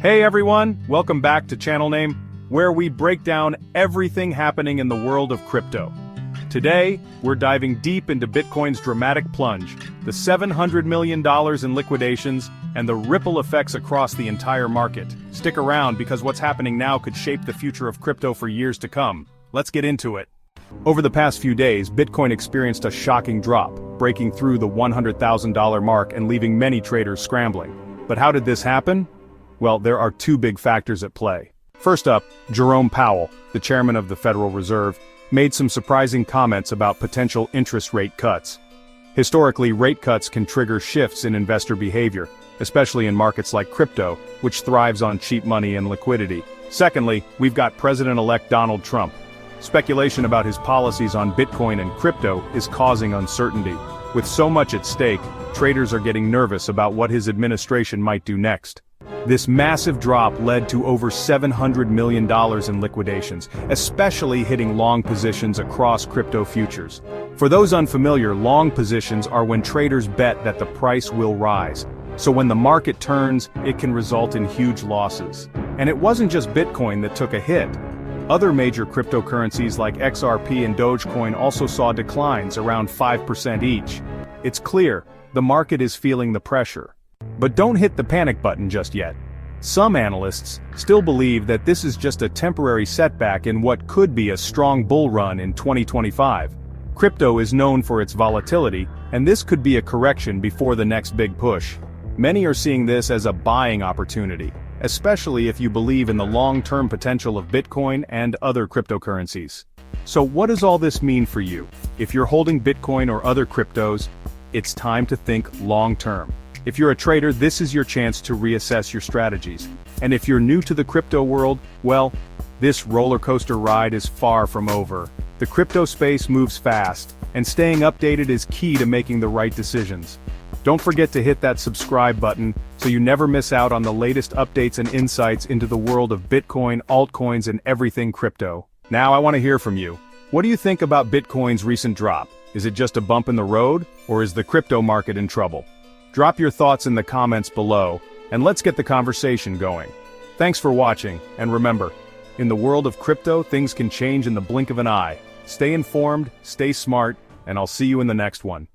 Hey everyone, welcome back to Channel Name, where we break down everything happening in the world of crypto. Today, we're diving deep into Bitcoin's dramatic plunge, the $700 million in liquidations, and the ripple effects across the entire market. Stick around because what's happening now could shape the future of crypto for years to come. Let's get into it. Over the past few days, Bitcoin experienced a shocking drop, breaking through the $100,000 mark and leaving many traders scrambling. But how did this happen? Well, there are two big factors at play. First up, Jerome Powell, the chairman of the Federal Reserve, made some surprising comments about potential interest rate cuts. Historically, rate cuts can trigger shifts in investor behavior, especially in markets like crypto, which thrives on cheap money and liquidity. Secondly, we've got President-elect Donald Trump. Speculation about his policies on Bitcoin and crypto is causing uncertainty. With so much at stake, traders are getting nervous about what his administration might do next. This massive drop led to over $700 million in liquidations, especially hitting long positions across crypto futures. For those unfamiliar, long positions are when traders bet that the price will rise. So when the market turns, it can result in huge losses. And it wasn't just Bitcoin that took a hit. Other major cryptocurrencies like XRP and Dogecoin also saw declines around 5% each. It's clear, the market is feeling the pressure. But don't hit the panic button just yet. Some analysts still believe that this is just a temporary setback in what could be a strong bull run in 2025. Crypto is known for its volatility, and this could be a correction before the next big push. Many are seeing this as a buying opportunity, especially if you believe in the long-term potential of Bitcoin and other cryptocurrencies. So what does all this mean for you? If you're holding Bitcoin or other cryptos, it's time to think long-term. If you're a trader, this is your chance to reassess your strategies. And if you're new to the crypto world, well, this roller coaster ride is far from over. The crypto space moves fast, and staying updated is key to making the right decisions. Don't forget to hit that subscribe button so you never miss out on the latest updates and insights into the world of Bitcoin, altcoins, and everything crypto. Now I want to hear from you. What do you think about Bitcoin's recent drop? Is it just a bump in the road, or is the crypto market in trouble? Drop your thoughts in the comments below, and let's get the conversation going. Thanks for watching, and remember, in the world of crypto, things can change in the blink of an eye. Stay informed, stay smart, and I'll see you in the next one.